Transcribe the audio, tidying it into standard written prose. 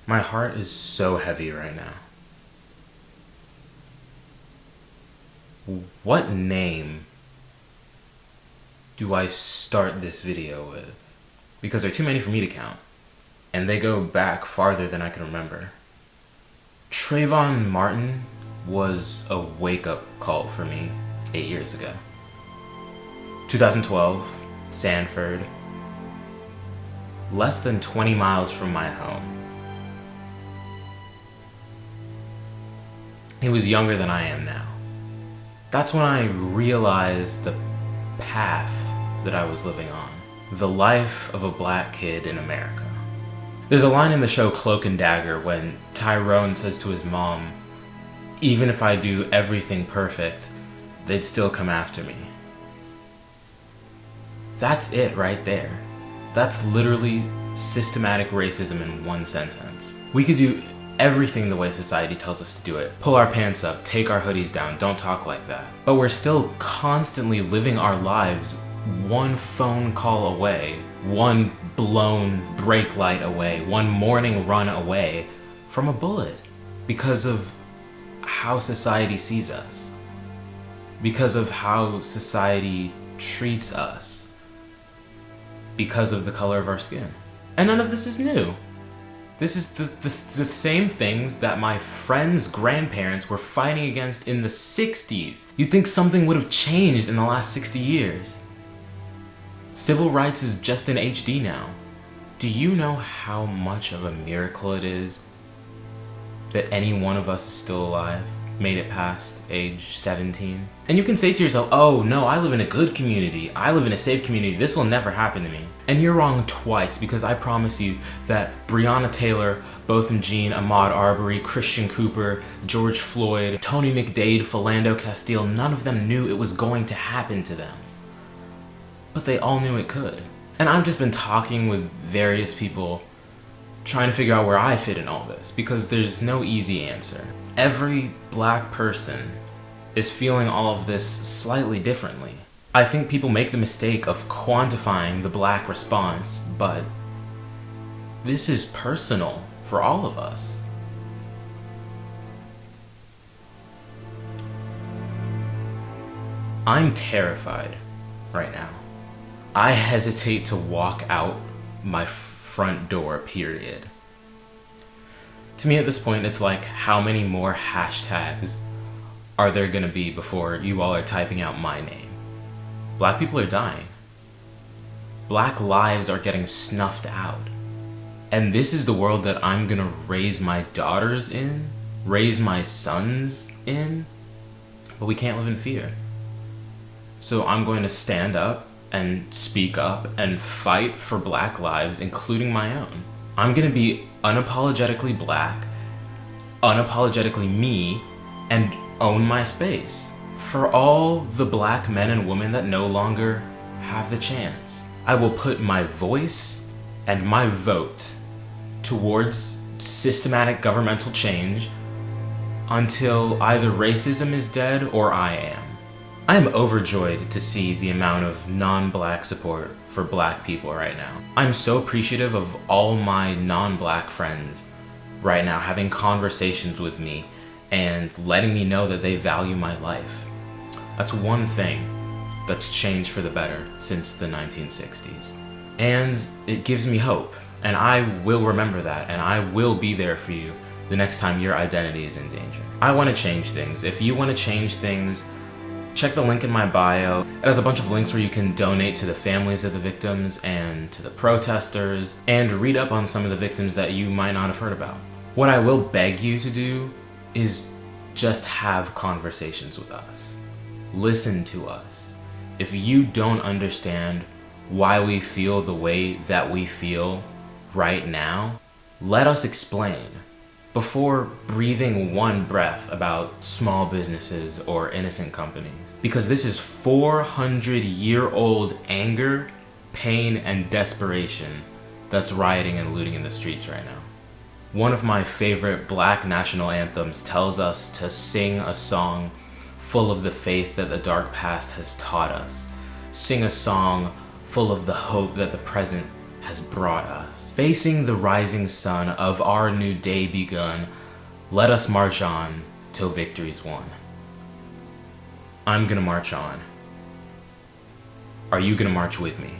My heart is so heavy right now. What name do I start this video with? Because there are too many for me to count, and they go back farther than I can remember. Trayvon Martin was a wake-up call for me 8 years ago. 2012, Sanford, less than 20 miles from my home. He was younger than I am now. That's when I realized the path that I was living on. The life of a black kid in America. There's a line in the show Cloak and Dagger when Tyrone says to his mom, "Even if I do everything perfect, they'd still come after me." That's it right there. That's literally systematic racism in one sentence. We could do everything the way society tells us to do it. Pull our pants up, take our hoodies down, don't talk like that. But we're still constantly living our lives one phone call away, one blown brake light away, one morning run away from a bullet because of how society sees us, because of how society treats us, because of the color of our skin. And none of this is new. This is the same things that my friends' grandparents were fighting against in the 60s. You'd think something would have changed in the last 60 years. Civil rights is just in HD now. Do you know how much of a miracle it is that any one of us is still alive, made it past age 17? And you can say to yourself, "Oh no, I live in a good community. I live in a safe community. This will never happen to me." And you're wrong twice, because I promise you that Breonna Taylor, Botham Jean, Ahmaud Arbery, Christian Cooper, George Floyd, Tony McDade, Philando Castile, none of them knew it was going to happen to them. But they all knew it could. And I've just been talking with various people trying to figure out where I fit in all this, because there's no easy answer. Every black person is feeling all of this slightly differently. I think people make the mistake of quantifying the black response, but this is personal for all of us. I'm terrified right now. I hesitate to walk out my front door, period. To me at this point, it's like, how many more hashtags are there gonna be before you all are typing out my name? Black people are dying. Black lives are getting snuffed out. And this is the world that I'm gonna raise my daughters in, raise my sons in, but we can't live in fear. So I'm going to stand up and speak up and fight for black lives, including my own. I'm gonna be unapologetically black, unapologetically me, and own my space. For all the black men and women that no longer have the chance, I will put my voice and my vote towards systematic governmental change until either racism is dead or I am. I am overjoyed to see the amount of non-black support for black people right now. I'm so appreciative of all my non-black friends right now having conversations with me and letting me know that they value my life. That's one thing that's changed for the better since the 1960s. And it gives me hope, and I will remember that, and I will be there for you the next time your identity is in danger. I want to change things. If you want to change things, check the link in my bio. It has a bunch of links where you can donate to the families of the victims and to the protesters, and read up on some of the victims that you might not have heard about. What I will beg you to do is just have conversations with us. Listen to us. If you don't understand why we feel the way that we feel right now, let us explain before breathing one breath about small businesses or innocent companies. Because this is 400-year-old anger, pain, and desperation that's rioting and looting in the streets right now. One of my favorite black national anthems tells us to sing a song full of the faith that the dark past has taught us. Sing a song full of the hope that the present has brought us. Facing the rising sun of our new day begun, let us march on till victory's won. I'm gonna march on. Are you gonna march with me?